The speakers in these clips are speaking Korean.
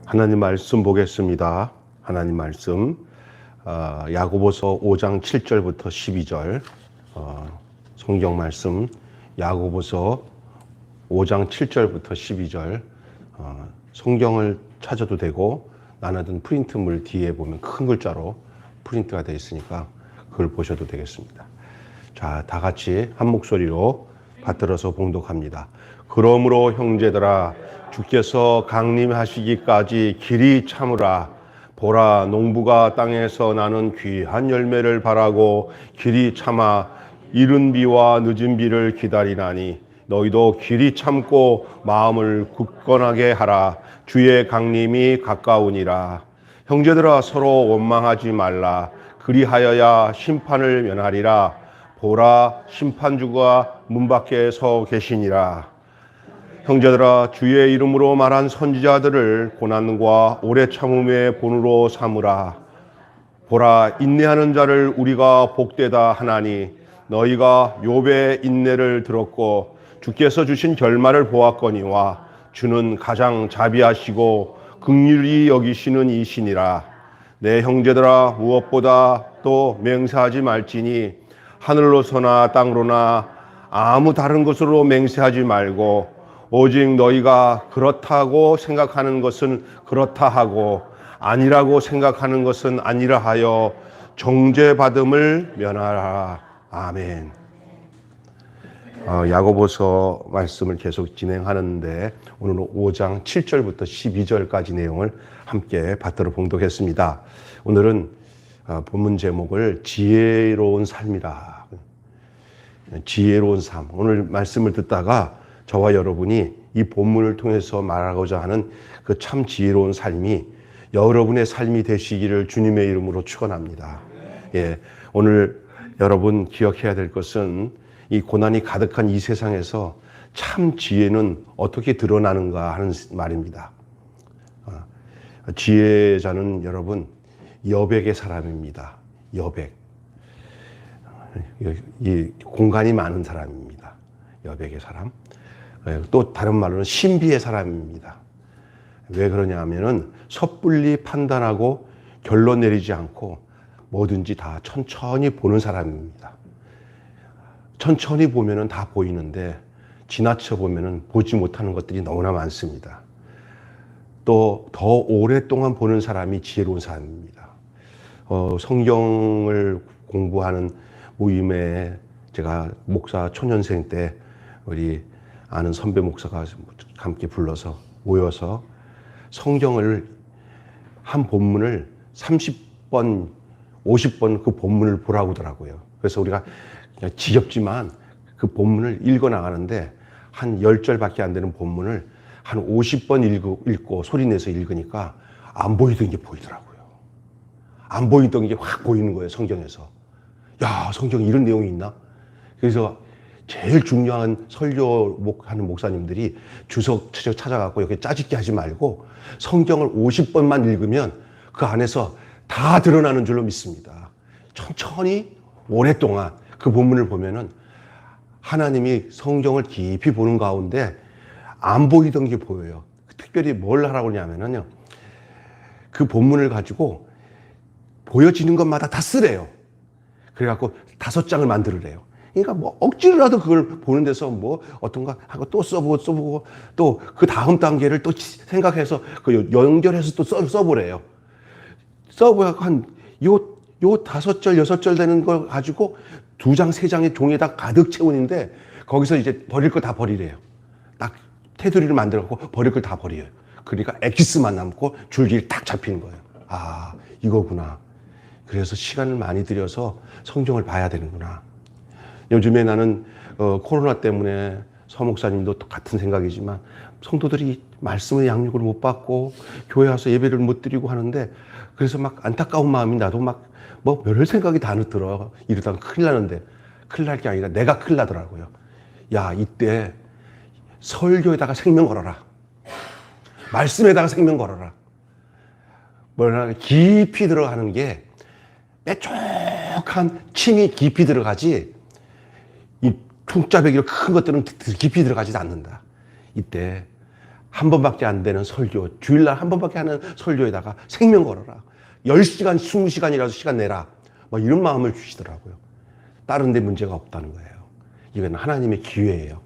하나님 말씀 보겠습니다. 하나님 말씀 야고보서 5장 7절부터 12절 성경 말씀 야고보서 5장 7절부터 12절 성경을 찾아도 되고 나눠둔 프린트물 뒤에 보면 큰 글자로 프린트가 되어 있으니까 그걸 보셔도 되겠습니다. 자, 다 같이 한 목소리로 받들어서 봉독합니다. 그러므로 형제들아 주께서 강림하시기까지 길이 참으라. 보라, 농부가 땅에서 나는 귀한 열매를 바라고 길이 참아 이른 비와 늦은 비를 기다리나니 너희도 길이 참고 마음을 굳건하게 하라. 주의 강림이 가까우니라. 형제들아 서로 원망하지 말라. 그리하여야 심판을 면하리라. 보라, 심판주가 문 밖에 서 계시니라. 형제들아 주의 이름으로 말한 선지자들을 고난과 오래 참음의 본으로 삼으라. 보라, 인내하는 자를 우리가 복되다 하나니 너희가 욥의 인내를 들었고 주께서 주신 결말을 보았거니와 주는 가장 자비하시고 긍휼히 여기시는 이시니라. 내 형제들아 무엇보다 또 맹세하지 말지니 하늘로서나 땅으로나 아무 다른 것으로 맹세하지 말고 오직 너희가 그렇다고 생각하는 것은 그렇다 하고 아니라고 생각하는 것은 아니라 하여 정죄받음을 면하라. 아멘. 야고보서 말씀을 계속 진행하는데 오늘은 5장 7절부터 12절까지 내용을 함께 받들어 봉독했습니다. 오늘은 본문 제목을 지혜로운 삶이라. 지혜로운 삶. 오늘 말씀을 듣다가 저와 여러분이 이 본문을 통해서 말하고자 하는 그 참 지혜로운 삶이 여러분의 삶이 되시기를 주님의 이름으로 축원합니다. 예, 오늘 여러분 기억해야 될 것은 이 고난이 가득한 이 세상에서 참 지혜는 어떻게 드러나는가 하는 말입니다. 지혜자는 여러분 여백의 사람입니다. 여백. 이 공간이 많은 사람입니다. 여백의 사람. 또 다른 말로는 신비의 사람입니다. 왜 그러냐 하면은 섣불리 판단하고 결론 내리지 않고 뭐든지 다 천천히 보는 사람입니다. 천천히 보면은 다 보이는데 지나쳐 보면은 보지 못하는 것들이 너무나 많습니다. 또 더 오랫동안 보는 사람이 지혜로운 사람입니다. 성경을 공부하는 모임에 제가 목사 초년생 때 우리 아는 선배 목사가 함께 불러서 모여서 성경을 한 본문을 30번, 50번 그 본문을 보라고 하더라고요. 그래서 우리가 그냥 지겹지만 그 본문을 읽어 나가는데 한 10절밖에 안 되는 본문을 한 50번 읽고 소리 내서 읽으니까 안 보이던 게 보이더라고요. 안 보이던 게 확 보이는 거예요, 성경에서. 야, 성경에 이런 내용이 있나? 그래서 제일 중요한 설교하는 목사님들이 주석 찾아갖고 이렇게 짜집기 하지 말고 성경을 50번만 읽으면 그 안에서 다 드러나는 줄로 믿습니다. 천천히 오랫동안 그 본문을 보면은 하나님이 성경을 깊이 보는 가운데 안 보이던 게 보여요. 특별히 뭘 하라고 하냐면요. 그 본문을 가지고 보여지는 것마다 다 쓰래요. 그래갖고 5장을 만들으래요. 그러니까 뭐 억지로라도 그걸 보는 데서 뭐 어떤가 하고 또 써보고 또 그 다음 단계를 또 생각해서 그 연결해서 또 써보래요. 써보고 한 요 5절, 6절 되는 걸 가지고 2장, 3장의 종이에다 가득 채우는데 거기서 이제 버릴 거 다 버리래요. 딱 테두리를 만들어갖고 버릴 걸 다 버려요. 그러니까 엑기스만 남고 줄길이 딱 잡히는 거예요. 아, 이거구나. 그래서 시간을 많이 들여서 성경을 봐야 되는구나. 요즘에 나는 코로나 때문에 서 목사님도 같은 생각이지만 성도들이 말씀의 양육을 못 받고 교회 와서 예배를 못 드리고 하는데 그래서 막 안타까운 마음이 나도 막 뭐 별 생각이 다 들어. 이러다가 큰일 나는데 큰일 날 게 아니라 내가 큰일 나더라고요. 야, 이때 설교에다가 생명 걸어라. 말씀에다가 생명 걸어라. 뭐라 깊이 들어가는 게 빼쪽한 침이 깊이 들어가지 이 총짜배기로 큰 것들은 깊이 들어가지 않는다. 이때 한 번밖에 안 되는 설교, 주일날 한 번밖에 하는 설교에다가 생명 걸어라. 10시간, 20시간이라도 시간 내라. 뭐 이런 마음을 주시더라고요. 다른 데 문제가 없다는 거예요. 이건 하나님의 기회예요.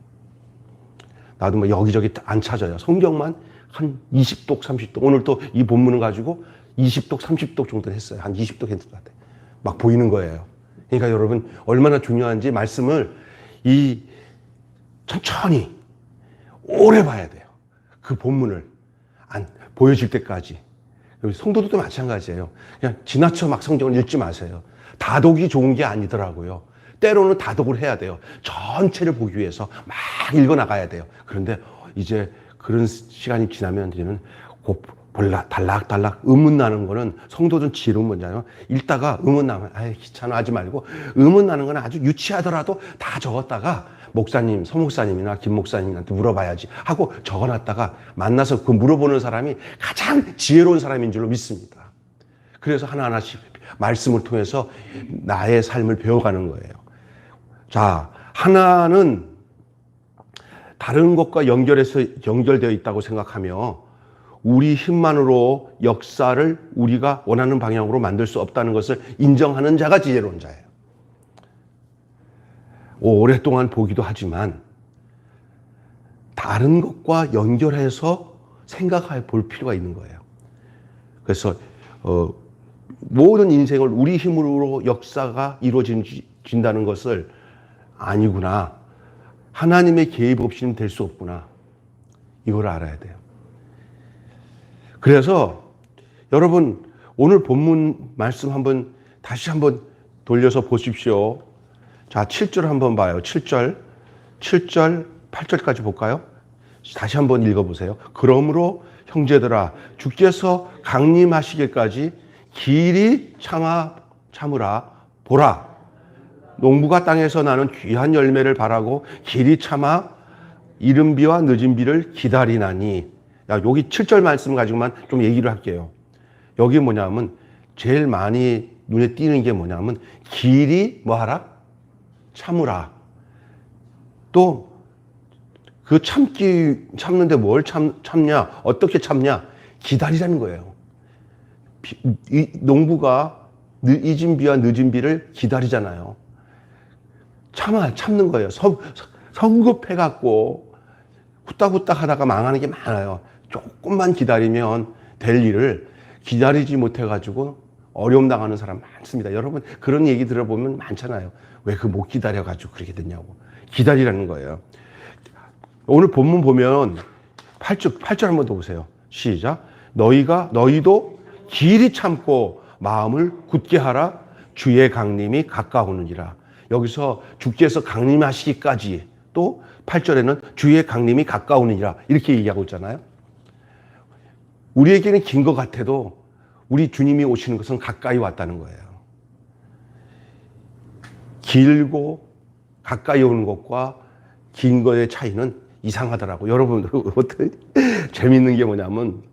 나도 뭐 여기저기 안 찾아요. 성경만 한 20독, 30독. 오늘 또 이 본문을 가지고 20독, 30독 정도 했어요. 한 20독 했던 것 같아요. 막 보이는 거예요. 그러니까 여러분, 얼마나 중요한지 말씀을 천천히 오래 봐야 돼요. 그 본문을 안 보여질 때까지. 성도들도 마찬가지예요. 그냥 지나쳐 막 성경을 읽지 마세요. 다독이 좋은 게 아니더라고요. 때로는 다독을 해야 돼요. 전체를 보기 위해서 막 읽어나가야 돼요. 그런데 이제 그런 시간이 지나면 이제는 달락달락 의문 나는 거는 성도들은 지혜로운 뭔지아요? 읽다가 의문 나면 귀찮아 하지 말고 의문 나는 거는 아주 유치하더라도 다 적었다가 목사님, 서목사님이나 김목사님한테 물어봐야지 하고 적어놨다가 만나서 그 물어보는 사람이 가장 지혜로운 사람인 줄로 믿습니다. 그래서 하나하나씩 말씀을 통해서 나의 삶을 배워가는 거예요. 자, 하나는 다른 것과 연결되어 있다고 생각하며 우리 힘만으로 역사를 우리가 원하는 방향으로 만들 수 없다는 것을 인정하는 자가 지혜로운 자예요. 오랫동안 보기도 하지만 다른 것과 연결해서 생각해 볼 필요가 있는 거예요. 그래서 모든 인생을 우리 힘으로 역사가 이루어진다는 것을 아니구나. 하나님의 개입 없이는 될 수 없구나. 이걸 알아야 돼요. 그래서 여러분 오늘 본문 말씀 다시 한번 돌려서 보십시오. 자, 7절 한번 봐요. 7절, 8절까지 볼까요? 다시 한번 읽어보세요. 그러므로 형제들아 주께서 강림하시기까지 길이 참으라 보라. 농부가 땅에서 나는 귀한 열매를 바라고 길이 참아 이른 비와 늦은 비를 기다리나니. 여기 7절 말씀 가지고만 좀 얘기를 할게요. 여기 뭐냐면 제일 많이 눈에 띄는 게 뭐냐면 길이 뭐하라? 참으라. 또 그 참는데 뭘 참냐? 어떻게 참냐? 기다리라는 거예요. 농부가 늦은 비와 늦은 비를 기다리잖아요. 참는 거예요. 성급해갖고 후딱후딱 하다가 망하는 게 많아요. 조금만 기다리면 될 일을 기다리지 못해가지고 어려움 당하는 사람 많습니다. 여러분 그런 얘기 들어보면 많잖아요. 왜 못 기다려가지고 그렇게 됐냐고. 기다리라는 거예요. 오늘 본문 보면 8절 한번 더 보세요. 시작. 너희도 길이 참고 마음을 굳게 하라. 주의 강림이 가까우느니라. 여기서 주께서 강림하시기까지, 또 8절에는 주의 강림이 가까우느니라 이렇게 얘기하고 있잖아요. 우리에게는 긴 것 같아도 우리 주님이 오시는 것은 가까이 왔다는 거예요. 길고 가까이 오는 것과 긴 거의 차이는 이상하더라고요. 여러분 재밌는 게 뭐냐면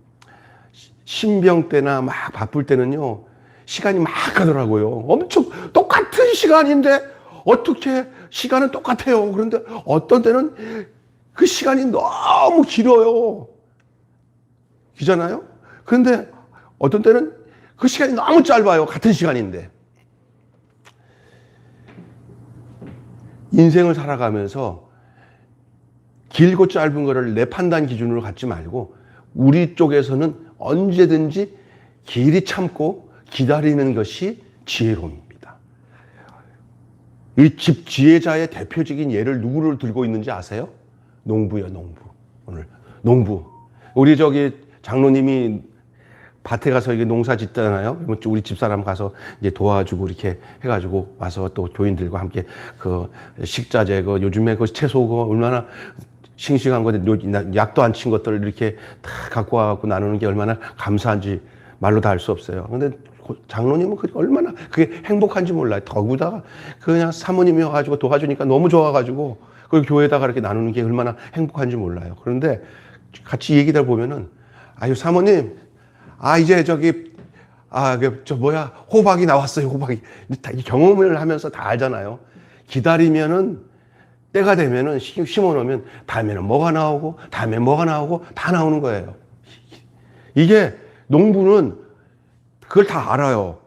신병 때나 막 바쁠 때는요 시간이 막 가더라고요. 엄청 똑같은 시간인데 어떻게 시간은 똑같아요. 그런데 어떤 때는 그 시간이 너무 길어요. 기잖아요. 그런데 어떤 때는 그 시간이 너무 짧아요. 같은 시간인데. 인생을 살아가면서 길고 짧은 거를 내 판단 기준으로 갖지 말고 우리 쪽에서는 언제든지 길이 참고 기다리는 것이 지혜로움입니다. 이 집 지혜자의 대표적인 예를 누구를 들고 있는지 아세요? 농부요, 농부. 오늘 농부. 우리 장로님이 밭에 가서 이게 농사 짓잖아요. 우리 집사람 가서 이제 도와주고 이렇게 해가지고 와서 또 교인들과 함께 그 식자재, 요즘에 그 채소 얼마나 싱싱한 거, 약도 안 친 것들을 이렇게 다 갖고 와갖고 나누는 게 얼마나 감사한지 말로 다 할 수 없어요. 근데 장로님은 얼마나 그게 행복한지 몰라요. 더구다가 그냥 사모님이 와가지고 도와주니까 너무 좋아가지고 그 교회에다가 이렇게 나누는 게 얼마나 행복한지 몰라요. 그런데 같이 얘기들 보면은 아유 사모님, 이제 호박이 나왔어요. 호박이. 경험을 하면서 다 알잖아요. 기다리면은 때가 되면은 심어놓으면 다음에는 뭐가 나오고 다음에 뭐가 나오고 다 나오는 거예요. 이게 농부는 그걸 다 알아요.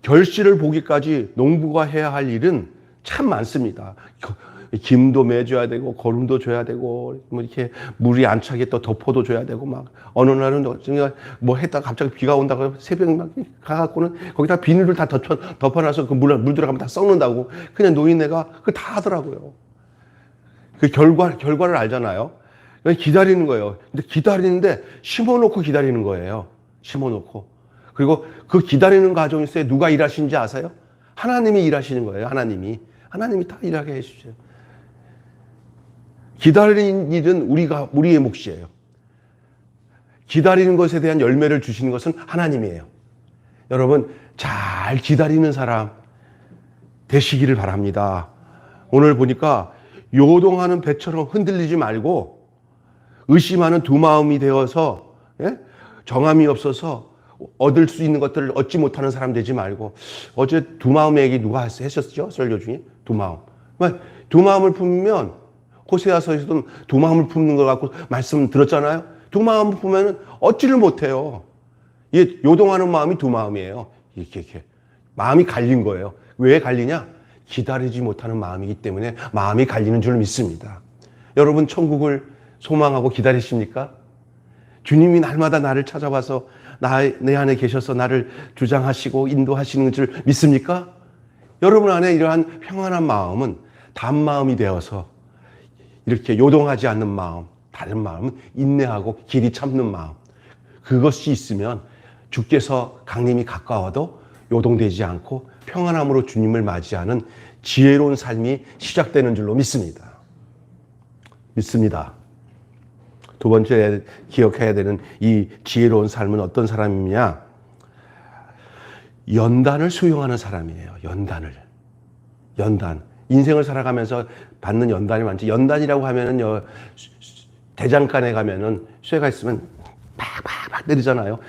결실을 보기까지 농부가 해야 할 일은 참 많습니다. 김도 매줘야 되고 거름도 줘야 되고 뭐 이렇게 물이 안 차게 또 덮어도 줘야 되고 막 어느 날은 뭐 했다가 갑자기 비가 온다고 새벽 막 가갖고는 거기다 비닐을 다 덮어놔서 그 물 들어가면 다 썩는다고 그냥 노인네가 그거 다 하더라고요. 그 결과를 알잖아요. 기다리는 거예요. 근데 기다리는데 심어놓고 기다리는 거예요. 심어놓고. 그리고 그 기다리는 과정에서 누가 일하시는지 아세요? 하나님이 일하시는 거예요. 하나님이 다 일하게 해주세요. 기다리는 일은 우리의 몫이에요. 기다리는 것에 대한 열매를 주시는 것은 하나님이에요. 여러분, 잘 기다리는 사람 되시기를 바랍니다. 오늘 보니까 요동하는 배처럼 흔들리지 말고 의심하는 두 마음이 되어서 정함이 없어서 얻을 수 있는 것들을 얻지 못하는 사람 되지 말고 어제 두 마음의 얘기 누가 하셨죠? 설교 중에 두 마음. 두 마음을 품으면 호세아서에서도 두 마음을 품는 것 갖고 말씀 들었잖아요. 두 마음을 품으면 얻지를 못해요. 이 요동하는 마음이 두 마음이에요. 이렇게 마음이 갈린 거예요. 왜 갈리냐? 기다리지 못하는 마음이기 때문에 마음이 갈리는 줄 믿습니다. 여러분 천국을 소망하고 기다리십니까? 주님이 날마다 나를 찾아와서 내 안에 계셔서 나를 주장하시고 인도하시는 줄 믿습니까? 여러분 안에 이러한 평안한 마음은 단마음이 되어서 이렇게 요동하지 않는 마음, 다른 마음은 인내하고 길이 참는 마음. 그것이 있으면 주께서 강림이 가까워도 요동되지 않고 평안함으로 주님을 맞이하는 지혜로운 삶이 시작되는 줄로 믿습니다. 두 번째 기억해야 되는 이 지혜로운 삶은 어떤 사람이냐? 연단을 수용하는 사람이에요. 연단. 인생을 살아가면서 받는 연단이 많지. 연단이라고 하면은요, 대장간에 가면은 쇠가 있으면 팍팍팍 때리잖아요.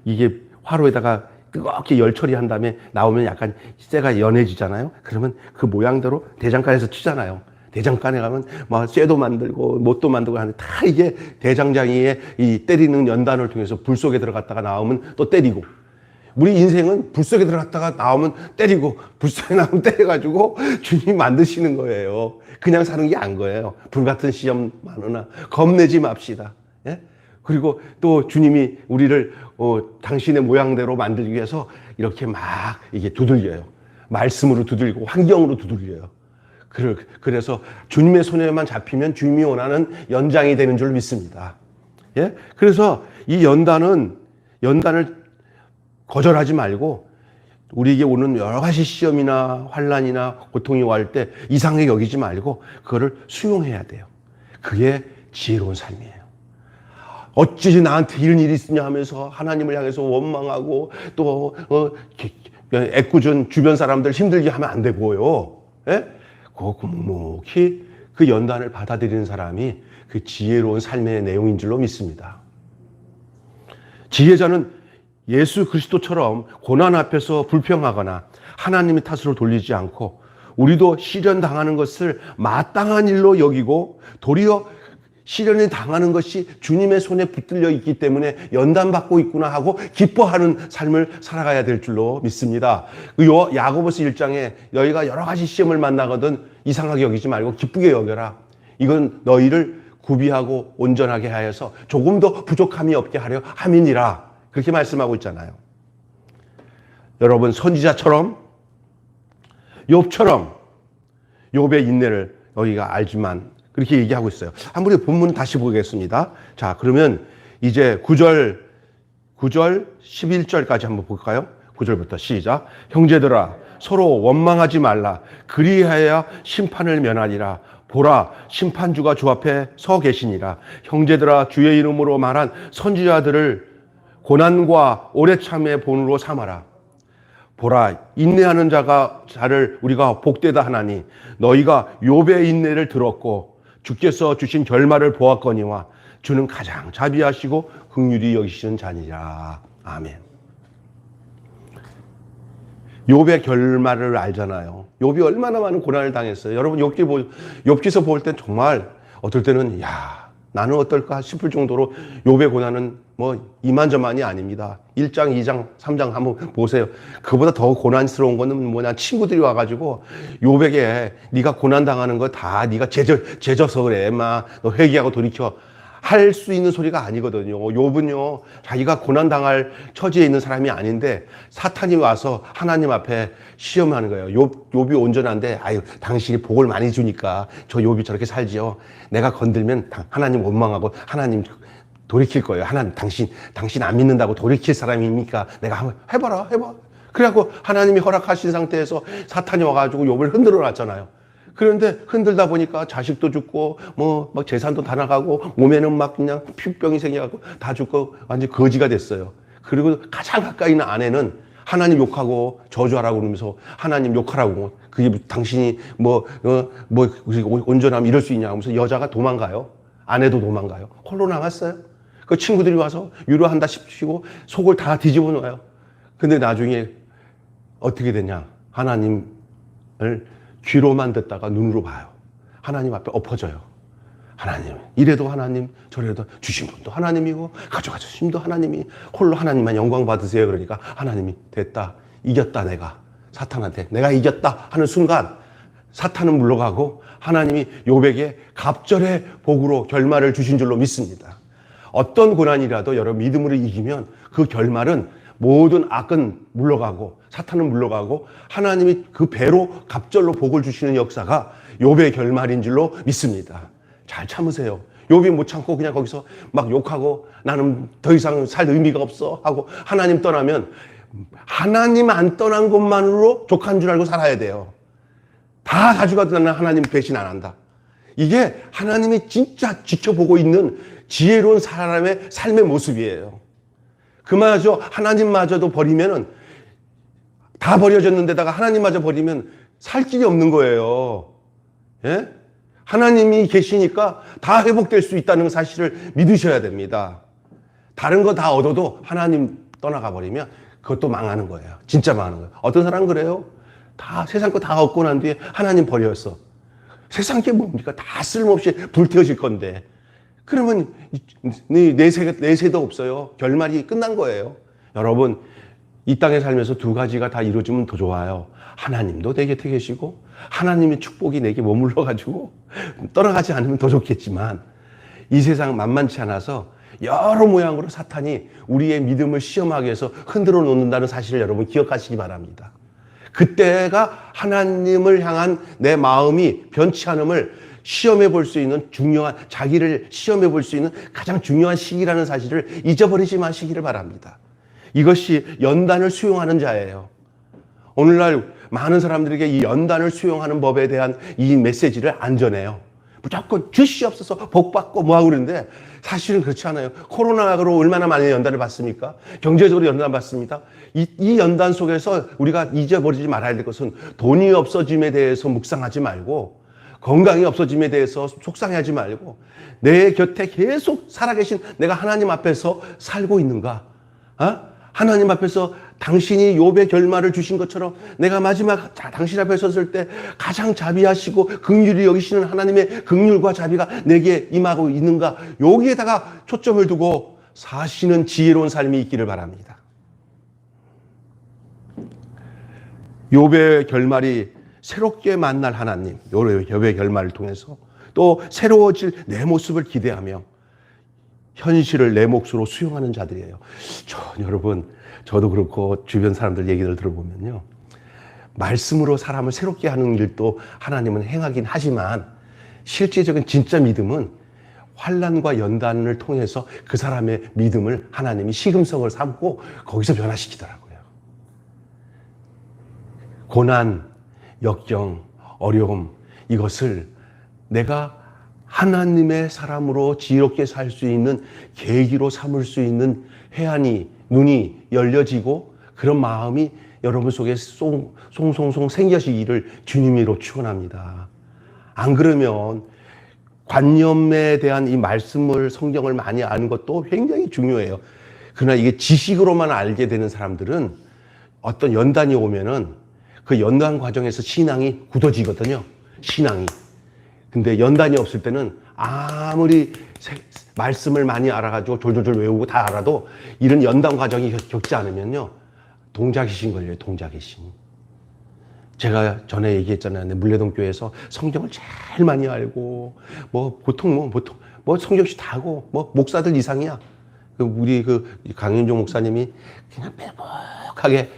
이게 화로에다가 뜨겁게 열 처리한 다음에 나오면 약간 쇠가 연해지잖아요. 그러면 그 모양대로 대장간에서 치잖아요. 대장간에 가면 막 쇠도 만들고 못도 만들고 하는데 다 이게 대장장이의 이 때리는 연단을 통해서 불 속에 들어갔다가 나오면 또 때리고, 우리 인생은 불 속에 들어갔다가 나오면 때리고 불 속에 나오면 때려가지고 주님이 만드시는 거예요. 그냥 사는 게 아닌 거예요. 불같은 시험 많으나 겁내지 맙시다. 예? 그리고 또 주님이 우리를 당신의 모양대로 만들기 위해서 이렇게 막 이게 두들겨요. 말씀으로 두들리고 환경으로 두들겨요. 그래서 주님의 손에만 잡히면 주님이 원하는 연장이 되는 줄 믿습니다. 예? 그래서 이 연단을 거절하지 말고 우리에게 오는 여러 가지 시험이나 환난이나 고통이 올 때 이상하게 여기지 말고 그거를 수용해야 돼요. 그게 지혜로운 삶이에요. 어찌 나한테 이런 일이 있으냐 하면서 하나님을 향해서 원망하고 또 애꿎은 주변 사람들 힘들게 하면 안 되고요. 예? 묵묵히 그 연단을 받아들이는 사람이 그 지혜로운 삶의 내용인 줄로 믿습니다. 지혜자는 예수 그리스도처럼 고난 앞에서 불평하거나 하나님의 탓으로 돌리지 않고 우리도 시련 당하는 것을 마땅한 일로 여기고 도리어 시련을 당하는 것이 주님의 손에 붙들려 있기 때문에 연단받고 있구나 하고 기뻐하는 삶을 살아가야 될 줄로 믿습니다. 야고보서 1장에 너희가 여러 가지 시험을 만나거든 이상하게 여기지 말고 기쁘게 여겨라. 이건 너희를 구비하고 온전하게 하여서 조금 더 부족함이 없게 하려 함이니라. 그렇게 말씀하고 있잖아요. 여러분 선지자처럼 욥처럼 욥의 인내를 여기가 알지만 그렇게 얘기하고 있어요. 한번 우리 본문 다시 보겠습니다. 자, 그러면 이제 9절 11절까지 한번 볼까요? 9절부터 시작. 형제들아 서로 원망하지 말라. 그리하여 심판을 면하리라. 보라 심판주가 주 앞에 서 계시니라. 형제들아 주의 이름으로 말한 선지자들을 고난과 오래 참의 본으로 삼아라. 보라 인내하는 자를 우리가 복되다 하나니 너희가 욥의 인내를 들었고 주께서 주신 결말을 보았거니와 주는 가장 자비하시고 긍휼히 여기시는 자니라. 아멘. 욥의 결말을 알잖아요. 욥이 얼마나 많은 고난을 당했어요. 여러분 욥기서 볼 때 정말 어떨 때는 야, 나는 어떨까 싶을 정도로 욥의 고난은 뭐 이만저만이 아닙니다. 1장, 2장, 3장 한번 보세요. 그보다 더 고난스러운 거는 뭐냐, 친구들이 와가지고 욥에게 네가 고난 당하는 거 다 네가 죄져서 그래, 막 너 회개하고 돌이켜, 할 수 있는 소리가 아니거든요. 욥은요, 자기가 고난 당할 처지에 있는 사람이 아닌데 사탄이 와서 하나님 앞에 시험하는 거예요. 욥이 온전한데, 아유, 당신이 복을 많이 주니까 저 욥이 저렇게 살지요. 내가 건들면 하나님 원망하고 하나님 돌이킬 거예요. 하나님, 당신 안 믿는다고 돌이킬 사람입니까? 내가 한번 해봐. 그래갖고 하나님이 허락하신 상태에서 사탄이 와가지고 욥을 흔들어 놨잖아요. 그런데 흔들다 보니까 자식도 죽고, 막 재산도 다 나가고, 몸에는 막 그냥 피부병이 생겨갖고 다 죽고 완전 거지가 됐어요. 그리고 가장 가까이 있는 아내는 하나님 욕하고 저주하라고 그러면서 하나님 욕하라고, 그게 당신이 온전하면 이럴 수 있냐 하면서 여자가 도망가요. 아내도 도망가요. 홀로 남았어요. 그 친구들이 와서 위로한다 싶고 속을 다 뒤집어 놓아요. 근데 나중에 어떻게 되냐? 하나님을 귀로만 듣다가 눈으로 봐요. 하나님 앞에 엎어져요. 하나님, 이래도 하나님, 저래도 주신 분도 하나님이고 가져가신 분도 하나님이, 홀로 하나님만 영광 받으세요. 그러니까 하나님이 됐다, 이겼다, 내가 사탄한테 내가 이겼다 하는 순간 사탄은 물러가고 하나님이 욥에게 갑절의 복으로 결말을 주신 줄로 믿습니다. 어떤 고난이라도 여러분 믿음으로 이기면 그 결말은 모든 악은 물러가고 사탄은 물러가고 하나님이 그 배로 갑절로 복을 주시는 역사가 욥의 결말인 줄로 믿습니다. 잘 참으세요. 욥이 못 참고 그냥 거기서 막 욕하고 나는 더 이상 살 의미가 없어 하고 하나님 떠나면, 하나님 안 떠난 것만으로 족한 줄 알고 살아야 돼요. 다 가져가도 나는 하나님 배신 안 한다. 이게 하나님이 진짜 지켜보고 있는 지혜로운 사람의 삶의 모습이에요. 그마저 하나님마저도 버리면은, 다 버려졌는데다가 하나님마저 버리면 살 길이 없는 거예요. 예? 하나님이 계시니까 다 회복될 수 있다는 사실을 믿으셔야 됩니다. 다른 거 다 얻어도 하나님 떠나가 버리면 그것도 망하는 거예요. 진짜 망하는 거예요. 어떤 사람은 그래요. 다 세상 거 다 얻고 난 뒤에 하나님 버렸어. 세상 게 뭡니까? 다 쓸모없이 불태워질 건데. 그러면 내세도 없어요. 결말이 끝난 거예요. 여러분, 이 땅에 살면서 두 가지가 다 이루어지면 더 좋아요. 하나님도 내 곁에 계시고 하나님의 축복이 내게 머물러가지고 떠나가지 않으면 더 좋겠지만, 이 세상 만만치 않아서 여러 모양으로 사탄이 우리의 믿음을 시험하기 위해서 흔들어 놓는다는 사실을 여러분 기억하시기 바랍니다. 그때가 하나님을 향한 내 마음이 변치 않음을 시험해 볼 수 있는 중요한, 자기를 시험해 볼 수 있는 가장 중요한 시기라는 사실을 잊어버리지 마시기를 바랍니다. 이것이 연단을 수용하는 자예요. 오늘날 많은 사람들에게 이 연단을 수용하는 법에 대한 이 메시지를 안 전해요. 무조건 주시옵소서 복 받고 뭐하고 그러는데, 사실은 그렇지 않아요. 코로나로 얼마나 많은 연단을 받습니까? 경제적으로 연단 받습니다. 이 연단 속에서 우리가 잊어버리지 말아야 될 것은, 돈이 없어짐에 대해서 묵상하지 말고, 건강이 없어짐에 대해서 속상해하지 말고, 내 곁에 계속 살아계신 내가 하나님 앞에서 살고 있는가? 하나님 앞에서 당신이 욥의 결말을 주신 것처럼 내가 마지막 당신 앞에 섰을 때 가장 자비하시고 긍휼히 여기시는 하나님의 긍휼과 자비가 내게 임하고 있는가? 여기에다가 초점을 두고 사시는 지혜로운 삶이 있기를 바랍니다. 욥의 결말이 새롭게 만날 하나님, 욥의 결말을 통해서 또 새로워질 내 모습을 기대하며 현실을 내 몫으로 수용하는 자들이에요. 여러분, 저도 그렇고 주변 사람들 얘기를 들어보면요, 말씀으로 사람을 새롭게 하는 일도 하나님은 행하긴 하지만 실제적인 진짜 믿음은 환난과 연단을 통해서 그 사람의 믿음을 하나님이 시금석을 삼고 거기서 변화시키더라고요. 고난, 역경, 어려움, 이것을 내가 하나님의 사람으로 지혜롭게 살 수 있는 계기로 삼을 수 있는 해안이, 눈이 열려지고 그런 마음이 여러분 속에 송송송 생겨지기를 주님으로 축원합니다. 안 그러면 관념에 대한 이 말씀을, 성경을 많이 아는 것도 굉장히 중요해요. 그러나 이게 지식으로만 알게 되는 사람들은 어떤 연단이 오면은 그 연단 과정에서 신앙이 굳어지거든요. 신앙이. 근데 연단이 없을 때는 아무리 말씀을 많이 알아가지고 졸졸졸 외우고 다 알아도 이런 연단 과정이 겪지 않으면요. 동자귀신 걸려요. 동자귀신. 제가 전에 얘기했잖아요. 물레동 교회에서 성경을 제일 많이 알고 보통 성경시 다 하고 목사들 이상이야. 우리 강윤종 목사님이 그냥 빼곡하게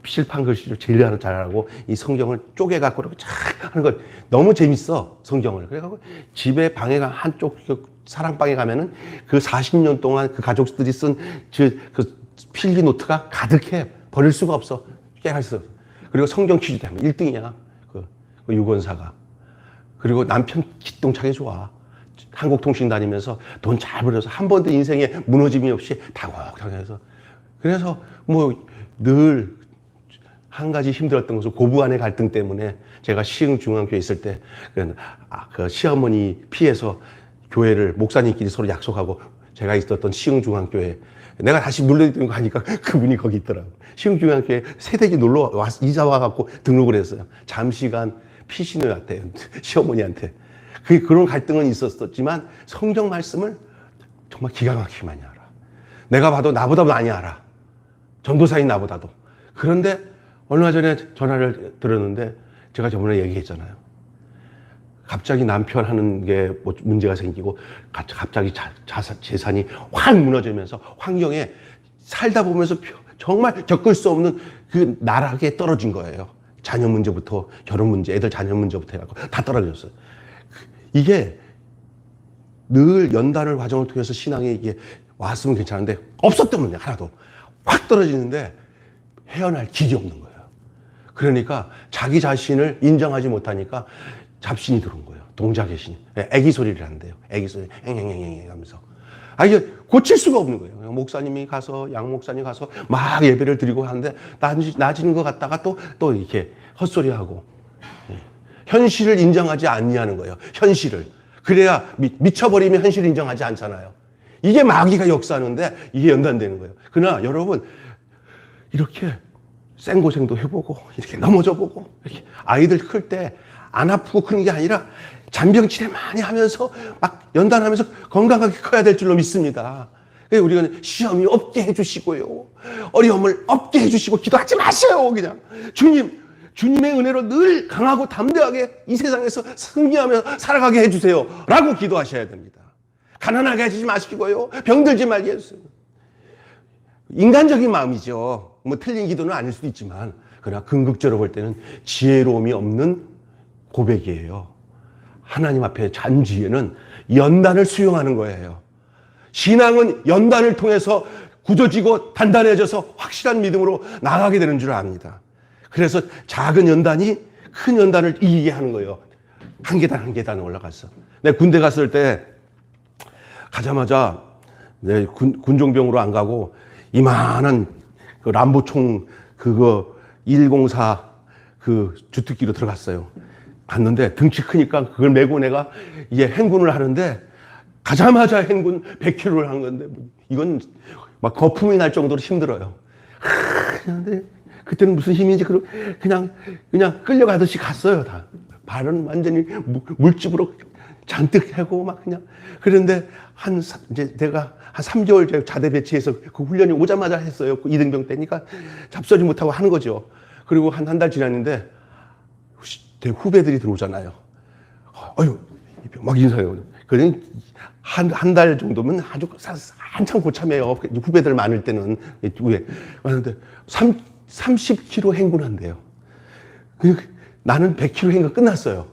필판 글씨를 제일 잘하고 이 성경을 쪼개갖고 이렇게 쫙 하는 거 너무 재밌어. 성경을. 그래갖고 집에 방에 한쪽 사랑방에 가면은 그 40년 동안 그 가족들이 쓴 그 필기 노트가 가득해. 버릴 수가 없어. 깨갈 수 없어. 그리고 성경 퀴즈도 하면 1등이야. 그 유권사가. 그리고 남편 기똥차게 좋아. 한국통신 다니면서 돈 잘 벌여서 한 번도 인생에 무너짐이 없이 다곡당해서. 그래서 늘 한 가지 힘들었던 것은 고부 간의 갈등 때문에 제가 시흥중앙교회 있을 때 그 시어머니 피해서 교회를 목사님끼리 서로 약속하고 제가 있었던 시흥중앙교회 내가 다시 물레동 가니까 그분이 거기 있더라고. 시흥중앙교회 새댁이 이사 와갖고 등록을 했어요. 잠시간 피신호한테 시어머니한테. 그런 갈등은 있었지만 성경 말씀을 정말 기가 막히게 많이 알아. 내가 봐도 나보다 많이 알아. 전도사인 나보다도. 그런데 얼마 전에 전화를 들었는데 제가 저번에 얘기했잖아요. 갑자기 남편 하는 게 문제가 생기고 갑자기 재산이 확 무너지면서 환경에 살다 보면서 정말 겪을 수 없는 그 나락에 떨어진 거예요. 자녀 문제부터 결혼 문제, 애들 자녀 문제부터 해갖고 다 떨어졌어요. 이게 늘 연단을 과정을 통해서 신앙이 이게 왔으면 괜찮은데 없었던 문제 하나도 확 떨어지는데 헤어날 길이 없는 거예요. 그러니까 자기 자신을 인정하지 못하니까 잡신이 들어온 거예요. 동자귀신. 애기 소리를 한대요. 애기 소리 앵앵앵앵 하면서. 이게 고칠 수가 없는 거예요. 목사님이 가서 양 목사님 가서 막 예배를 드리고 하는데 나아지는 것 같다가 또 이렇게 헛소리하고 현실을 인정하지 않냐는 거예요. 현실을. 그래야 미쳐버리면 현실을 인정하지 않잖아요. 이게 마귀가 역사하는데 이게 연단되는 거예요. 그러나 여러분 이렇게 생고생도 해보고 이렇게 넘어져보고 이렇게 아이들 클 때 안 아프고 크는 게 아니라 잔병치레 많이 하면서 막 연단하면서 건강하게 커야 될 줄로 믿습니다. 우리가 시험이 없게 해주시고요. 어려움을 없게 해주시고 기도하지 마세요. 그냥 주님의 은혜로 늘 강하고 담대하게 이 세상에서 승리하며 살아가게 해주세요. 라고 기도하셔야 됩니다. 가난하게 하지 마시고요. 병들지 말게 해주세요. 인간적인 마음이죠. 틀린 기도는 아닐 수도 있지만 그러나 궁극적으로 볼 때는 지혜로움이 없는 고백이에요. 하나님 앞에 잔지에는 연단을 수용하는 거예요. 신앙은 연단을 통해서 굳어지고 단단해져서 확실한 믿음으로 나가게 되는 줄 압니다. 그래서 작은 연단이 큰 연단을 이기게 하는 거예요. 한 계단 한 계단 올라갔어. 내가 군대 갔을 때 가자마자 내 군종병으로 안 가고 이만한 그 람보총 104 그 주특기로 들어갔어요. 갔는데 등치 크니까 그걸 메고 내가 이게 행군을 하는데 가자마자 행군 100km를 한 건데 이건 막 거품이 날 정도로 힘들어요. 근데 그때는 무슨 힘인지 그냥 끌려가듯이 갔어요. 다 발은 완전히 물집으로 잔뜩 하고 막 그냥. 그런데 이제 내가 한 3개월 자대 배치해서 그 훈련이 오자마자 했어요. 그 2등병 때니까 잡소리 못하고 하는 거죠. 그리고 한 달 지났는데 후배들이 들어오잖아요. 아유, 막 인사해요. 그러니 한 달 정도면 아주 한참 고참해요. 후배들 많을 때는 위에 왔는데 30km 행군한대요. 나는 100km 행군 끝났어요.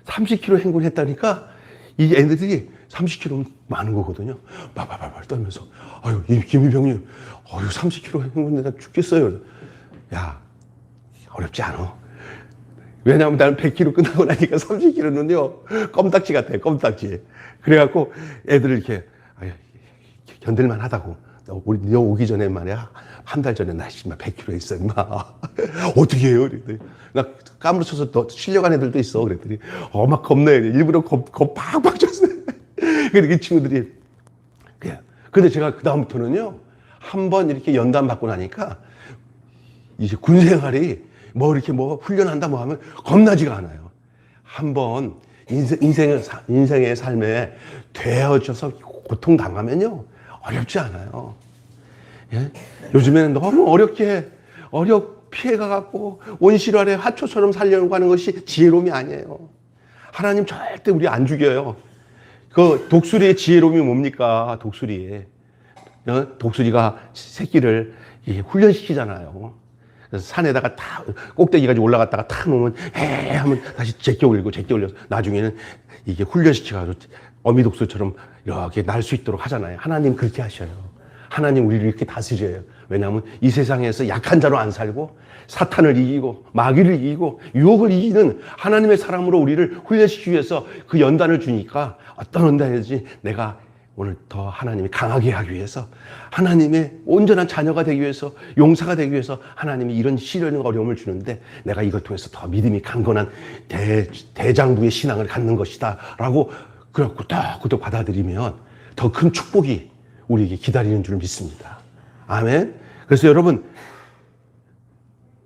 30km 행군했다니까 이 애들이 30km 많은 거거든요. 바바바바 떨면서 아유 김희병님, 아유 30km 행군데 나 죽겠어요. 야 어렵지 않아. 왜냐하면 나는 100km 끝나고 나니까 30km는요 껌딱지 같아요. 껌딱지. 그래갖고 애들을 이렇게 견딜만 하다고. 너 오기 전에 말이야. 한 달 전에 나 100km 했어 임마. 어떻게 해요? 그랬더니 나 까무러쳐서 너 실려간 애들도 있어. 그랬더니 막 겁내. 일부러 겁 팍팍 쳤어요. 그러니까 이 친구들이 그냥. 근데 제가 그 다음부터는요 한 번 이렇게 연단 받고 나니까 이제 군 생활이 뭐 이렇게 뭐 훈련한다 뭐 하면 겁나지가 않아요. 한번 인생의 삶에 되어져서 고통당하면요, 어렵지 않아요. 예? 요즘에는 너무 피해가 갖고 온실 아래 화초처럼 살려고 하는 것이 지혜로움이 아니에요. 하나님 절대 우리 안 죽여요. 그 독수리의 지혜로움이 뭡니까? 독수리가 새끼를 훈련시키잖아요. 그래서 산에다가 다 꼭대기 가지고 올라갔다가 탁 놓으면 에 하면 다시 제껴 올려서 나중에는 이게 훈련시켜가지고 어미 독수리처럼 이렇게 날 수 있도록 하잖아요. 하나님 그렇게 하셔요. 하나님 우리를 이렇게 다스려요. 왜냐하면 이 세상에서 약한 자로 안 살고 사탄을 이기고 마귀를 이기고 유혹을 이기는 하나님의 사람으로 우리를 훈련시키기 위해서 그 연단을 주니까 어떤 연단이든지 내가 오늘 더 하나님이 강하게 하기 위해서, 하나님의 온전한 자녀가 되기 위해서, 용사가 되기 위해서 하나님이 이런 시련과 어려움을 주는데 내가 이걸 통해서 더 믿음이 강건한 대장부의 신앙을 갖는 것이다 라고 또 받아들이면 더 큰 축복이 우리에게 기다리는 줄 믿습니다. 아멘. 그래서 여러분,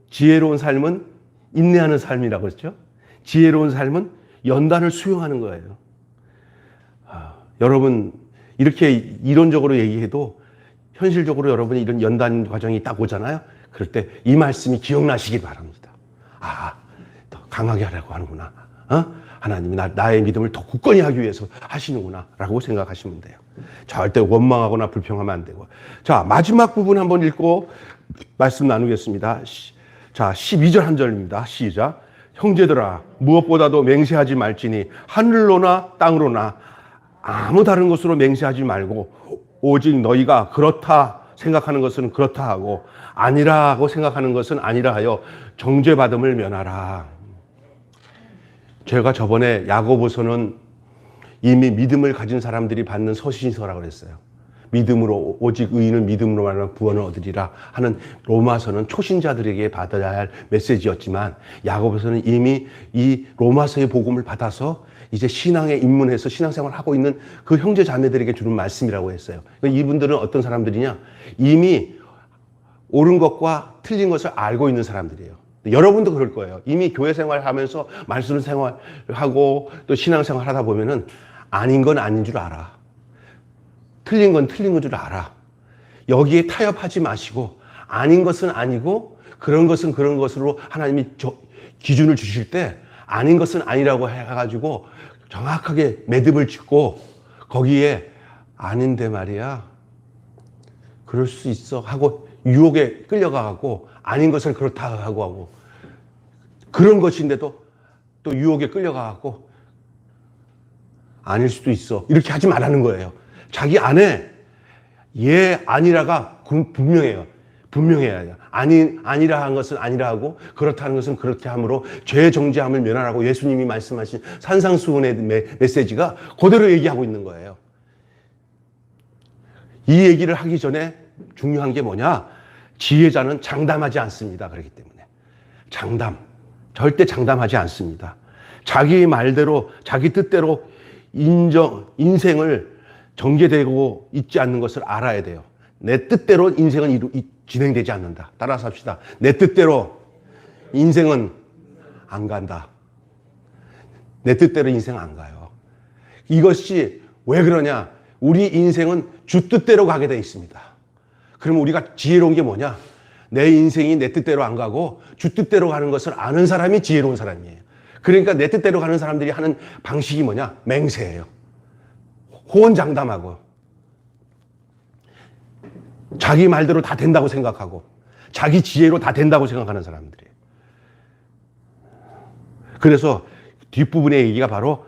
지혜로운 삶은 인내하는 삶이라고 했죠. 지혜로운 삶은 연단을 수용하는 거예요. 여러분, 이렇게 이론적으로 얘기해도 현실적으로 여러분이 이런 연단 과정이 딱 오잖아요. 그럴 때 이 말씀이 기억나시길 바랍니다. 더 강하게 하려고 하는구나. 하나님이 나의 믿음을 더 굳건히 하기 위해서 하시는구나 라고 생각하시면 돼요. 절대 원망하거나 불평하면 안 되고. 자, 마지막 부분 한번 읽고 말씀 나누겠습니다. 자, 12절 한 절입니다. 시작. 형제들아, 무엇보다도 맹세하지 말지니 하늘로나 땅으로나 아무 다른 것으로 맹세하지 말고 오직 너희가 그렇다 생각하는 것은 그렇다 하고 아니라 고 생각하는 것은 아니라 하여 정죄받음을 면하라. 제가 저번에 야고보서는 이미 믿음을 가진 사람들이 받는 서신서라고 그랬어요. 믿음으로, 오직 의인은 믿음으로 말하면 구원을 얻으리라 하는 로마서는 초신자들에게 받아야 할 메시지였지만, 야고보서는 이미 이 로마서의 복음을 받아서 이제 신앙에 입문해서 신앙생활을 하고 있는 그 형제 자매들에게 주는 말씀이라고 했어요. 이분들은 어떤 사람들이냐? 이미 옳은 것과 틀린 것을 알고 있는 사람들이에요. 여러분도 그럴 거예요. 이미 교회 생활하면서 말씀 생활하고 또 신앙생활 하다 보면은 아닌 건 아닌 줄 알아. 틀린 건 틀린 건 줄 알아. 여기에 타협하지 마시고 아닌 것은 아니고 그런 것은 그런 것으로 하나님이 기준을 주실 때 아닌 것은 아니라고 해가지고 정확하게 매듭을 짓고 거기에 아닌데 말이야, 그럴 수 있어 하고 유혹에 끌려가고 아닌 것은 그렇다 하고 그런 것인데도 또 유혹에 끌려가고 아닐 수도 있어 이렇게 하지 말라는 거예요. 자기 안에 아니라가 분명해요. 분명해야 해요. 아니라 한 것은 아니라 하고 그렇다는 것은 그렇게 함으로 죄의 정죄함을 면하라고 예수님이 말씀하신 산상수훈의 메시지가 그대로 얘기하고 있는 거예요. 이 얘기를 하기 전에 중요한 게 뭐냐? 지혜자는 장담하지 않습니다. 그렇기 때문에 절대 장담하지 않습니다. 자기 말대로 자기 뜻대로 인생을 전개되고 있지 않는 것을 알아야 돼요. 내 뜻대로 인생은 진행되지 않는다. 따라서 합시다. 내 뜻대로 인생은 안 간다. 내 뜻대로 인생 안 가요. 이것이 왜 그러냐? 우리 인생은 주 뜻대로 가게 돼 있습니다. 그러면 우리가 지혜로운 게 뭐냐? 내 인생이 내 뜻대로 안 가고 주 뜻대로 가는 것을 아는 사람이 지혜로운 사람이에요. 그러니까 내 뜻대로 가는 사람들이 하는 방식이 뭐냐? 맹세예요. 호언장담하고 자기 말대로 다 된다고 생각하고 자기 지혜로 다 된다고 생각하는 사람들이에요. 그래서 뒷부분의 얘기가 바로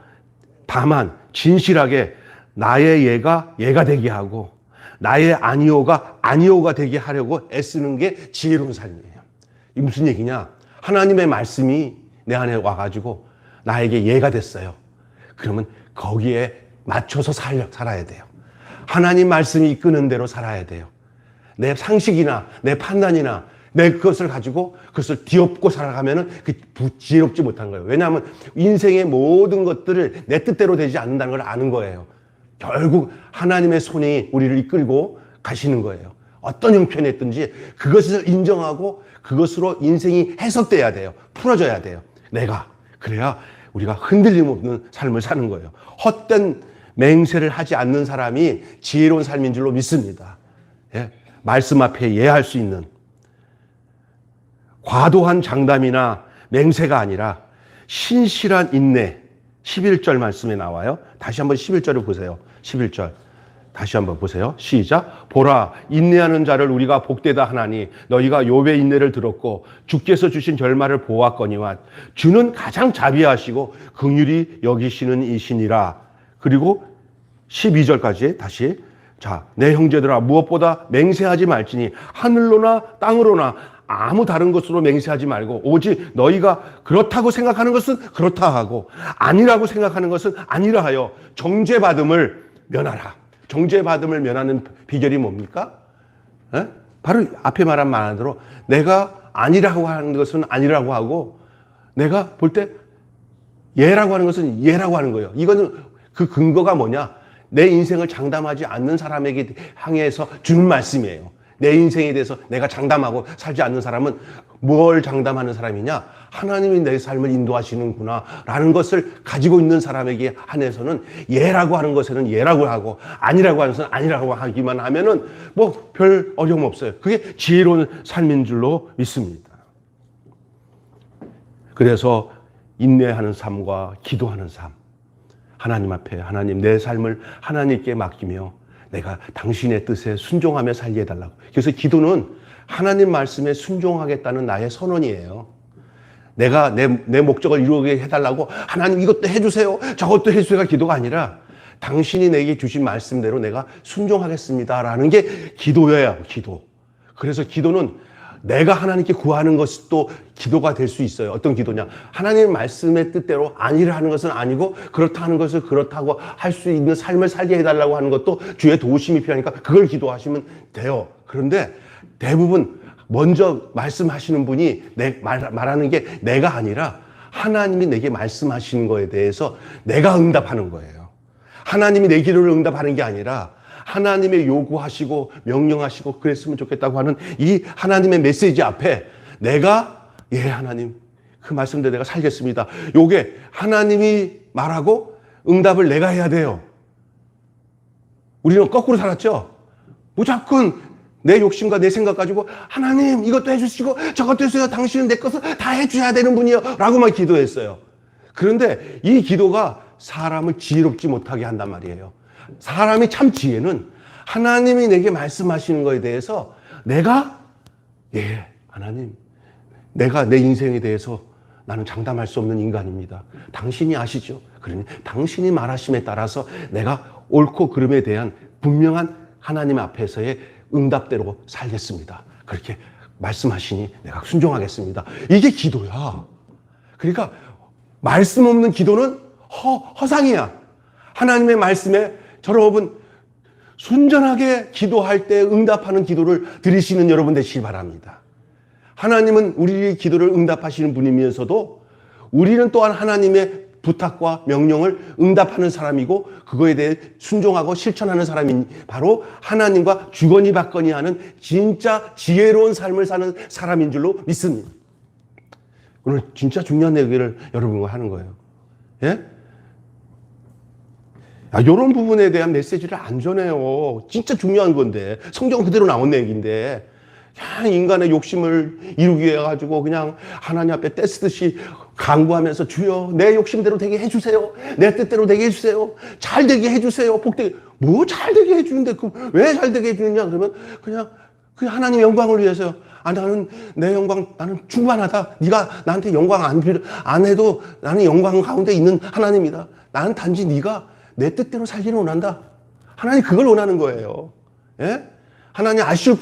다만 진실하게 나의 얘가 되게 하고 나의 아니오가 되게 하려고 애쓰는 게 지혜로운 삶이에요. 이게 무슨 얘기냐? 하나님의 말씀이 내 안에 와가지고 나에게 예가 됐어요. 그러면 거기에 맞춰서 살아야 돼요. 하나님 말씀이 이끄는 대로 살아야 돼요. 내 상식이나 내 판단이나 내 그것을 가지고 그것을 뒤엎고 살아가면은 그 지혜롭지 못한 거예요. 왜냐하면 인생의 모든 것들을 내 뜻대로 되지 않는다는 걸 아는 거예요. 결국 하나님의 손이 우리를 이끌고 가시는 거예요. 어떤 형편이었든지 그것을 인정하고 그것으로 인생이 해석돼야 돼요. 풀어져야 돼요. 그래야 우리가 흔들림 없는 삶을 사는 거예요. 헛된 맹세를 하지 않는 사람이 지혜로운 삶인 줄로 믿습니다. 예? 말씀 앞에 예할 수 있는 과도한 장담이나 맹세가 아니라 신실한 인내. 11절 말씀에 나와요. 다시 한번 11절을 보세요. 11절. 다시 한번 보세요. 시작. 보라, 인내하는 자를 우리가 복되다 하나니 너희가 욥의 인내를 들었고 주께서 주신 결말을 보았거니와 주는 가장 자비하시고 긍휼히 여기시는 이시니라. 그리고 12절까지 다시. 자, 내 형제들아 무엇보다 맹세하지 말지니 하늘로나 땅으로나 아무 다른 것으로 맹세하지 말고 오직 너희가 그렇다고 생각하는 것은 그렇다 하고 아니라고 생각하는 것은 아니라 하여 정죄받음을 면하라. 정죄받음을 면하는 비결이 뭡니까? 에? 바로 앞에 말한 말대로 내가 아니라고 하는 것은 아니라고 하고 내가 볼 때 예라고 하는 것은 예라고 하는 거예요. 이거는 그 근거가 뭐냐? 내 인생을 장담하지 않는 사람에게 향해서 주는 말씀이에요. 내 인생에 대해서 내가 장담하고 살지 않는 사람은 뭘 장담하는 사람이냐? 하나님이 내 삶을 인도하시는구나 라는 것을 가지고 있는 사람에게 한해서는 예라고 하는 것에는 예라고 하고 아니라고 하는 것은 아니라고 하기만 하면은 뭐 별 어려움 없어요. 그게 지혜로운 삶인 줄로 믿습니다. 그래서 인내하는 삶과 기도하는 삶, 하나님 앞에 하나님 내 삶을 하나님께 맡기며 내가 당신의 뜻에 순종하며 살게 해달라고. 그래서 기도는 하나님 말씀에 순종하겠다는 나의 선언이에요. 내가 내 목적을 이루게 해달라고 하나님 이것도 해주세요, 저것도 해주세요가 기도가 아니라 당신이 내게 주신 말씀대로 내가 순종하겠습니다라는 게 기도예요. 기도. 그래서 기도는 내가 하나님께 구하는 것이 또 기도가 될 수 있어요. 어떤 기도냐? 하나님의 말씀의 뜻대로 아니라 하는 것은 아니고 그렇다 하는 것을 그렇다고 할 수 있는 삶을 살게 해달라고 하는 것도 주의 도우심이 필요하니까 그걸 기도하시면 돼요. 그런데 대부분 먼저 말씀하시는 분이 말하는 게 내가 아니라 하나님이 내게 말씀하시는 거에 대해서 내가 응답하는 거예요. 하나님이 내 기도를 응답하는 게 아니라 하나님의 요구하시고 명령하시고 그랬으면 좋겠다고 하는 이 하나님의 메시지 앞에 내가 하나님 그 말씀대로 내가 살겠습니다. 요게 하나님이 말하고 응답을 내가 해야 돼요. 우리는 거꾸로 살았죠. 무조건 내 욕심과 내 생각 가지고 하나님 이것도 해주시고 저것도 해주세요. 당신은 내 것을 다 해줘야 되는 분이요 라고만 기도했어요. 그런데 이 기도가 사람을 지혜롭지 못하게 한단 말이에요. 사람이 참 지혜는 하나님이 내게 말씀하시는 거에 대해서 내가 하나님 내가 내 인생에 대해서 나는 장담할 수 없는 인간입니다. 당신이 아시죠? 그러니 당신이 말하심에 따라서 내가 옳고 그름에 대한 분명한 하나님 앞에서의 응답대로 살겠습니다. 그렇게 말씀하시니 내가 순종하겠습니다. 이게 기도야. 그러니까 말씀 없는 기도는 허상이야. 하나님의 말씀에 여러분 순전하게 기도할 때 응답하는 기도를 드리시는 여러분 되시기 바랍니다. 하나님은 우리의 기도를 응답하시는 분이면서도 우리는 또한 하나님의 부탁과 명령을 응답하는 사람이고 그거에 대해 순종하고 실천하는 사람이 바로 하나님과 주거니 받거니 하는 진짜 지혜로운 삶을 사는 사람인 줄로 믿습니다. 오늘 진짜 중요한 얘기를 여러분과 하는 거예요. 예? 이런 부분에 대한 메시지를 안 전해요. 진짜 중요한 건데 성경 그대로 나온 얘기인데 그냥 인간의 욕심을 이루기 위해 가지고 그냥 하나님 앞에 떼쓰듯이 간구하면서 주여 내 욕심대로 되게 해주세요. 내 뜻대로 되게 해주세요. 잘 되게 해주세요. 복되게. 뭐 잘 되게 해주는데 왜 잘 되게 해주느냐 그러면 그냥 하나님 영광을 위해서요. 나는 내 영광 나는 충만하다. 네가 나한테 영광 안 해도 나는 영광 가운데 있는 하나님이다. 나는 단지 네가 내 뜻대로 살기를 원한다. 하나님 그걸 원하는 거예요. 예? 하나님 아쉬울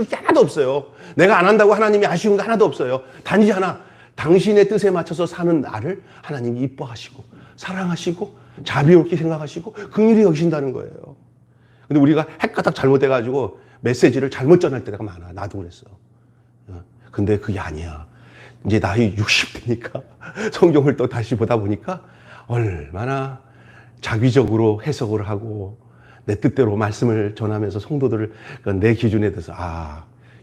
게 하나도 없어요. 내가 안 한다고 하나님이 아쉬운 게 하나도 없어요. 단지 하나, 당신의 뜻에 맞춰서 사는 나를 하나님이 이뻐하시고 사랑하시고 자비롭게 생각하시고 긍휼히 여기신다는 거예요. 근데 우리가 헷가닥 잘못해가지고 메시지를 잘못 전할 때가 많아. 나도 그랬어. 근데 그게 아니야. 이제 나이 60대니까 성경을 또 다시 보다 보니까 얼마나 자기적으로 해석을 하고 내 뜻대로 말씀을 전하면서 성도들을 내 기준에 대해서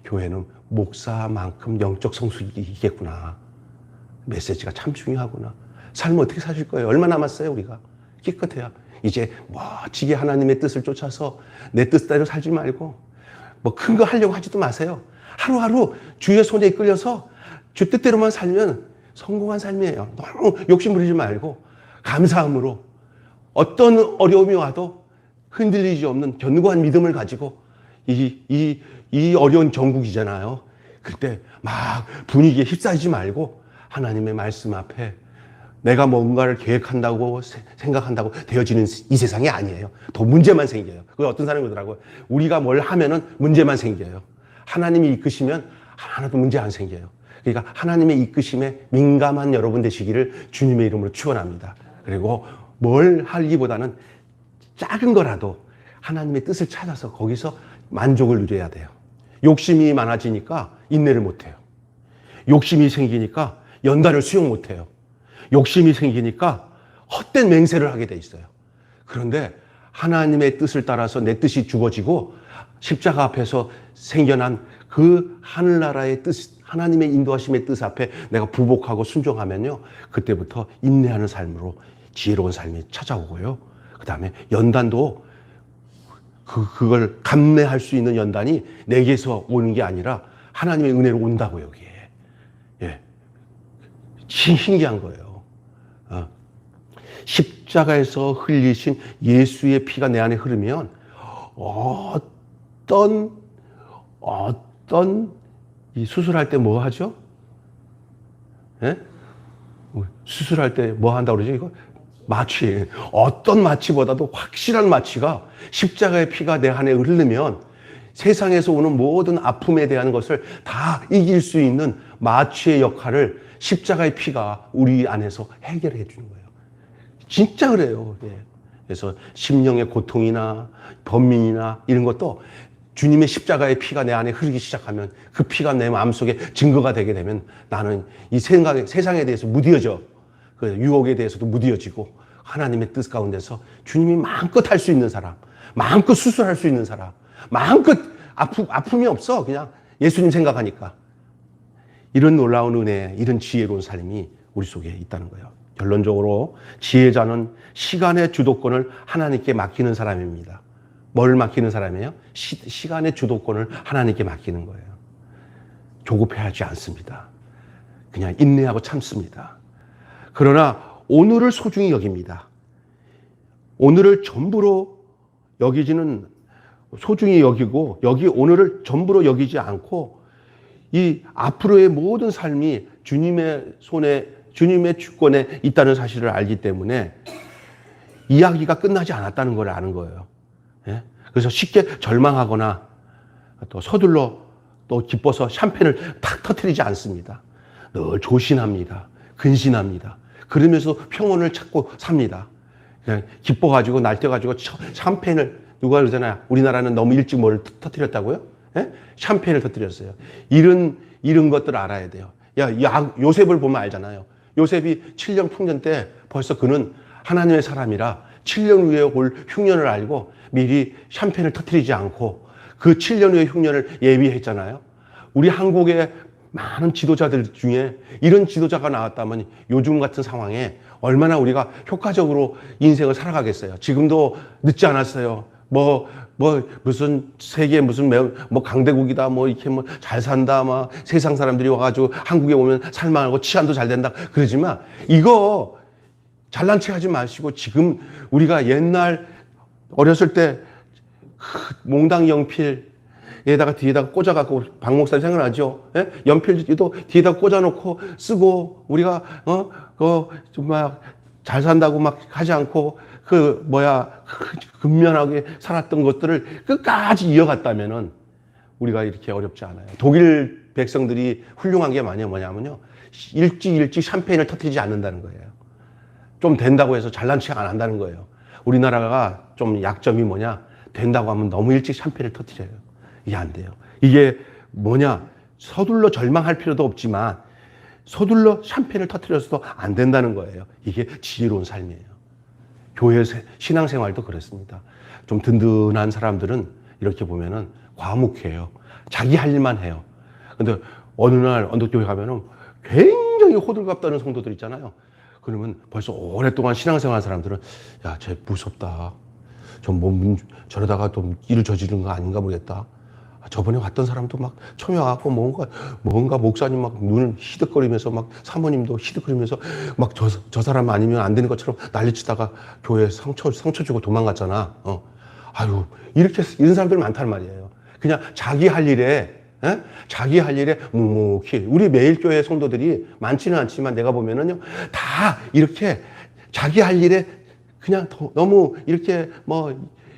교회는 목사만큼 영적 성숙이겠구나. 메시지가 참 중요하구나. 삶을 어떻게 사실 거예요? 얼마 남았어요, 우리가? 기껏해야. 이제 멋지게 하나님의 뜻을 쫓아서 내 뜻대로 살지 말고 큰 거 하려고 하지도 마세요. 하루하루 주의 손에 이끌려서 주 뜻대로만 살면 성공한 삶이에요. 너무 욕심 부리지 말고 감사함으로 어떤 어려움이 와도 흔들리지 없는 견고한 믿음을 가지고 이 어려운 정국이잖아요. 그때 막 분위기에 휩싸이지 말고 하나님의 말씀 앞에 내가 뭔가를 계획한다고 생각한다고 되어지는 이 세상이 아니에요. 더 문제만 생겨요. 그 어떤 사람이 그러더라고요. 우리가 뭘 하면은 문제만 생겨요. 하나님이 이끄시면 하나도 문제 안 생겨요. 그러니까 하나님의 이끄심에 민감한 여러분 되시기를 주님의 이름으로 축원합니다. 그리고 뭘 하기보다는 작은 거라도 하나님의 뜻을 찾아서 거기서 만족을 누려야 돼요. 욕심이 많아지니까 인내를 못해요. 욕심이 생기니까 연단을 수용 못해요. 욕심이 생기니까 헛된 맹세를 하게 돼 있어요. 그런데 하나님의 뜻을 따라서 내 뜻이 주어지고 십자가 앞에서 생겨난 그 하늘나라의 뜻, 하나님의 인도하심의 뜻 앞에 내가 부복하고 순종하면요, 그때부터 인내하는 삶으로 지혜로운 삶이 찾아오고요. 그 다음에 연단도 그걸 감내할 수 있는 연단이 내게서 오는 게 아니라 하나님의 은혜로 온다고, 여기에. 예. 신기한 거예요. 십자가에서 흘리신 예수의 피가 내 안에 흐르면 어떤 이 수술할 때 뭐 하죠? 예? 수술할 때 뭐 한다고 그러죠? 이거 마취. 어떤 마취보다도 확실한 마취가 십자가의 피가 내 안에 흐르면 세상에서 오는 모든 아픔에 대한 것을 다 이길 수 있는 마취의 역할을 십자가의 피가 우리 안에서 해결해 주는 거예요. 진짜 그래요. 예. 그래서 심령의 고통이나 번민이나 이런 것도 주님의 십자가의 피가 내 안에 흐르기 시작하면 그 피가 내 마음속에 증거가 되게 되면 나는 이 세상에 대해서 무뎌져. 그 유혹에 대해서도 무뎌지고 하나님의 뜻 가운데서 주님이 마음껏 할 수 있는 사람, 마음껏 수술할 수 있는 사람, 마음껏 아픔이 없어. 그냥 예수님 생각하니까. 이런 놀라운 은혜, 이런 지혜로운 삶이 우리 속에 있다는 거예요. 결론적으로 지혜자는 시간의 주도권을 하나님께 맡기는 사람입니다. 뭘 맡기는 사람이에요? 시간의 주도권을 하나님께 맡기는 거예요. 조급해하지 않습니다. 그냥 인내하고 참습니다. 그러나 오늘을 소중히 여깁니다. 오늘을 전부로 여기지는 소중히 여기고 오늘을 전부로 여기지 않고 이 앞으로의 모든 삶이 주님의 손에, 주님의 주권에 있다는 사실을 알기 때문에 이야기가 끝나지 않았다는 걸 아는 거예요. 예? 그래서 쉽게 절망하거나 또 서둘러 또 기뻐서 샴페인을 탁 터뜨리지 않습니다. 늘 조신합니다. 근신합니다. 그러면서 평온을 찾고 삽니다. 그냥 기뻐가지고 날뛰어가지고 샴페인을 누가 그러잖아요. 우리나라는 너무 일찍 뭘 터뜨렸다고요? 예? 샴페인을 터뜨렸어요. 이런 것들을 알아야 돼요. 요셉을 보면 알잖아요. 요셉이 7년 풍년 때 벌써 그는 하나님의 사람이라 7년 후에 올 흉년을 알고 미리 샴페인을 터뜨리지 않고 그 7년 후의 흉년을 예비했잖아요. 우리 한국의 많은 지도자들 중에 이런 지도자가 나왔다면 요즘 같은 상황에 얼마나 우리가 효과적으로 인생을 살아가겠어요. 지금도 늦지 않았어요. 무슨 세계 무슨 강대국이다 이렇게 잘 산다 세상 사람들이 와가지고 한국에 오면 살만하고 치안도 잘 된다 그러지만 이거 잘난 체 하지 마시고 지금 우리가 옛날 어렸을 때 몽당 연필에다가 뒤에다가 꽂아갖고 박 목사님 생각나죠? 예? 연필도 뒤에다 꽂아놓고 쓰고 우리가 정말 잘 산다고 막 하지 않고 근면하게 살았던 것들을 끝까지 이어갔다면은 우리가 이렇게 어렵지 않아요. 독일 백성들이 훌륭한 게 뭐냐면요. 일찍 샴페인을 터뜨리지 않는다는 거예요. 좀 된다고 해서 잘난 체 안 한다는 거예요. 우리나라가 좀 약점이 된다고 하면 너무 일찍 샴페인을 터뜨려요. 이게 안 돼요. 이게 서둘러 절망할 필요도 없지만 서둘러 샴페인을 터뜨려서도 안 된다는 거예요. 이게 지혜로운 삶이에요. 교회 신앙생활도 그렇습니다. 좀 든든한 사람들은 이렇게 보면은 과묵해요. 자기 할 일만 해요. 근데 어느 날 언덕교회 가면은 굉장히 호들갑 떠는 성도들 있잖아요. 그러면 벌써 오랫동안 신앙생활 한 사람들은 야, 쟤 무섭다. 저러다가 좀 일을 저지른 거 아닌가 모르겠다. 저번에 왔던 사람도 막 처음에 와갖고 뭔가 목사님 막 눈을 희득거리면서 막 사모님도 희득거리면서 막 저 사람 아니면 안 되는 것처럼 난리치다가 교회에 상처 주고 도망갔잖아. 아유, 이런 사람들 많단 말이에요. 그냥 자기 할 일에, 자기 할 일에 묵묵히. 우리 매일교회 성도들이 많지는 않지만 내가 보면은요, 다 이렇게 자기 할 일에 그냥 너무 이렇게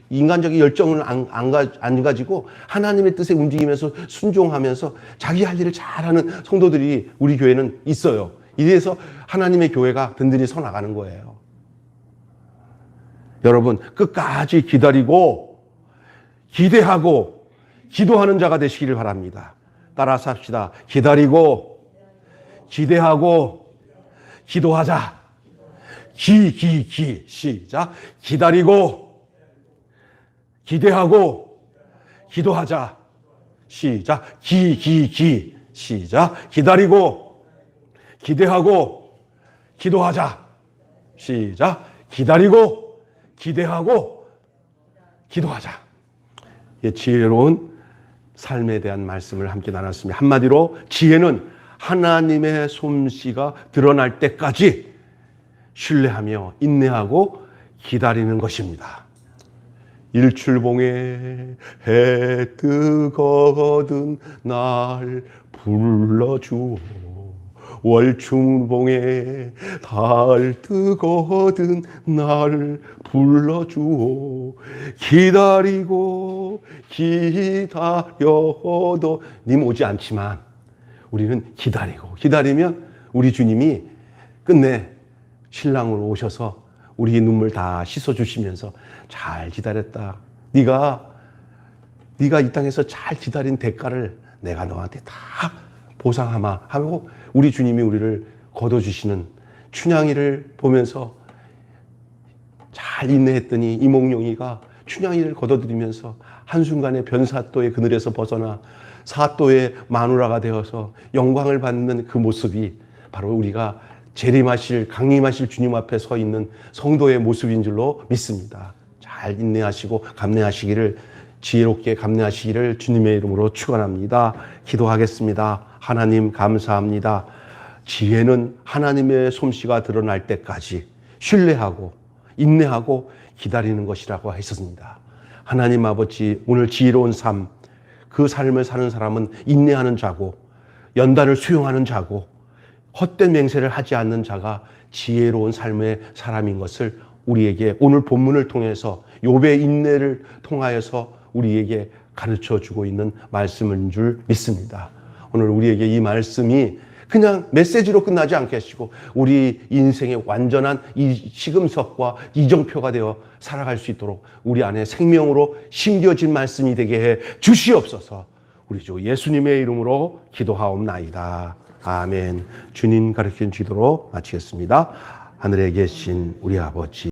인간적인 열정을 안 가지고 하나님의 뜻에 움직이면서 순종하면서 자기 할 일을 잘하는 성도들이 우리 교회는 있어요. 이래서 하나님의 교회가 든든히 서 나가는 거예요. 여러분, 끝까지 기다리고 기대하고 기도하는 자가 되시기를 바랍니다. 따라서 합시다. 기다리고 기대하고 기도하자. 시작. 기다리고 기대하고 기도하자. 시작. 시작. 기다리고 기대하고 기도하자. 시작. 기다리고 기대하고 기도하자. 지혜로운 삶에 대한 말씀을 함께 나눴습니다. 한마디로 지혜는 하나님의 솜씨가 드러날 때까지 신뢰하며 인내하고 기다리는 것입니다. 일출봉에 해 뜨거든 날 불러주오. 월충봉에 달 뜨거든 날 불러주오. 기다리고 기다려도 님 오지 않지만 우리는 기다리면 우리 주님이 끝내 신랑으로 오셔서 우리 눈물 다 씻어주시면서 잘 기다렸다. 네가 이 땅에서 잘 기다린 대가를 내가 너한테 다 보상하마 하고 우리 주님이 우리를 거둬주시는 춘향이를 보면서 잘 인내했더니 이몽룡이가 춘향이를 거둬들이면서 한순간에 변사또의 그늘에서 벗어나 사또의 마누라가 되어서 영광을 받는 그 모습이 바로 우리가 강림하실 주님 앞에 서 있는 성도의 모습인 줄로 믿습니다. 잘 인내하시고 감내하시기를, 지혜롭게 감내하시기를 주님의 이름으로 축원합니다. 기도하겠습니다. 하나님 감사합니다. 지혜는 하나님의 솜씨가 드러날 때까지 신뢰하고 인내하고 기다리는 것이라고 했습니다. 하나님 아버지, 오늘 지혜로운 삶, 그 삶을 사는 사람은 인내하는 자고 연단을 수용하는 자고 헛된 맹세를 하지 않는 자가 지혜로운 삶의 사람인 것을 우리에게 오늘 본문을 통해서 욥의 인내를 통하여서 우리에게 가르쳐주고 있는 말씀인 줄 믿습니다. 오늘 우리에게 이 말씀이 그냥 메시지로 끝나지 않게 하시고 우리 인생의 완전한 이 시금석과 이정표가 되어 살아갈 수 있도록 우리 안에 생명으로 심겨진 말씀이 되게 해 주시옵소서. 우리 주 예수님의 이름으로 기도하옵나이다. 아멘. 주님 가르친 지도로 마치겠습니다. 하늘에 계신 우리 아버지,